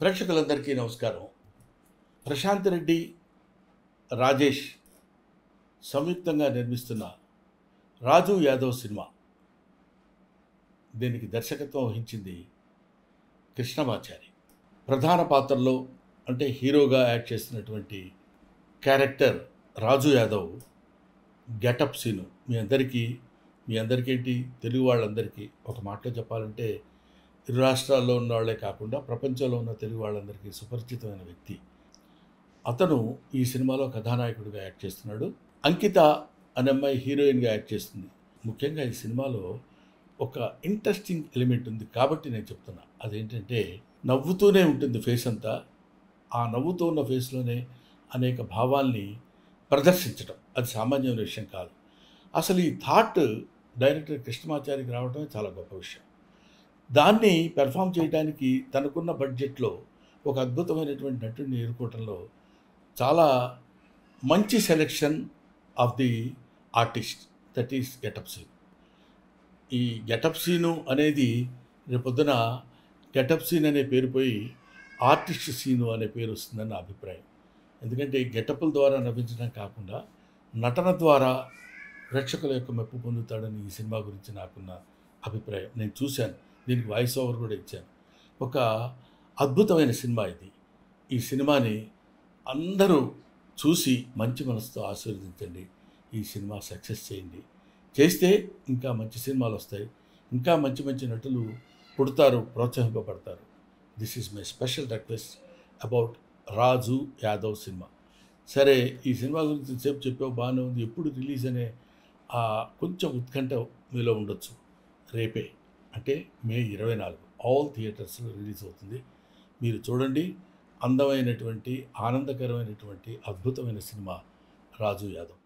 ప్రేక్షకులందరికీ నమస్కారం. ప్రశాంత్ రెడ్డి, రాజేష్ సంయుక్తంగా నిర్మిస్తున్న 'రాజు యాదవ్' సినిమా. దీనికి దర్శకత్వం వహించింది కృష్ణమాచారి. ప్రధాన పాత్రలో అంటే హీరోగా యాక్ట్ చేస్తున్నటువంటి క్యారెక్టర్ రాజు యాదవ్ గెటప్ సీను మీ అందరికేంటి, తెలుగు వాళ్ళందరికీ ఒక మాటలో చెప్పాలంటే ఇరు రాష్ట్రాల్లో ఉన్న వాళ్ళే కాకుండా ప్రపంచంలో ఉన్న తెలుగు వాళ్ళందరికీ సుపరిచితమైన వ్యక్తి. అతను ఈ సినిమాలో కథానాయకుడిగా యాక్ట్ చేస్తున్నాడు. అంకిత అనే అమ్మాయి హీరోయిన్గా యాక్ట్ చేస్తుంది. ముఖ్యంగా ఈ సినిమాలో ఒక ఇంట్రెస్టింగ్ ఎలిమెంట్ ఉంది కాబట్టి నేను చెప్తున్నా. అదేంటంటే నవ్వుతూనే ఉంటుంది ఫేస్ అంతా. ఆ నవ్వుతూ ఉన్న ఫేస్లోనే అనేక భావాల్ని ప్రదర్శించడం అది సామాన్యమైన విషయం కాదు. అసలు ఈ థాట్ డైరెక్టర్ కృష్ణమాచారికి రావడమే చాలా గొప్ప విషయం. దాన్ని పెర్ఫామ్ చేయడానికి తనకున్న బడ్జెట్లో ఒక అద్భుతమైనటువంటి నటుడిని ఎన్నుకోవటంలో చాలా మంచి selection of the artist, that is getup scene. ఈ గెటప్ సీను అనేది రేపొద్దున గెటప్ సీన్ అనే పేరు పోయి ఆర్టిస్ట్ సీను అనే పేరు వస్తుందని నా అభిప్రాయం. ఎందుకంటే గెటప్ల ద్వారా నవ్వించడం కాకుండా నటన ద్వారా ప్రేక్షకుల యొక్క మెప్పు పొందుతాడని ఈ సినిమా గురించి నాకున్న అభిప్రాయం. నేను చూశాను, దీనికి వాయిస్ ఓవర్ కూడా ఇచ్చాను. ఒక అద్భుతమైన సినిమా ఇది. ఈ సినిమాని అందరూ చూసి మంచి మనసుతో ఆశీర్వదించండి. ఈ సినిమా సక్సెస్ చేయండి. చేస్తే ఇంకా మంచి సినిమాలు వస్తాయి, ఇంకా మంచి మంచి నటులు పుడతారు, ప్రోత్సహింపబడతారు. This is my special request about Raju Yadav సినిమా. సరే, ఈ సినిమా గురించి సేపు చెప్పావు, బాగానే ఉంది. ఎప్పుడు రిలీజ్ అనే కొంచెం ఉత్కంఠ మీలో ఉండొచ్చు. రేపే అంటే మే 24 ఆల్ థియేటర్స్లో రిలీజ్ అవుతుంది. మీరు చూడండి. అందమైనటువంటి, ఆనందకరమైనటువంటి, అద్భుతమైన సినిమా రాజు యాదవ్.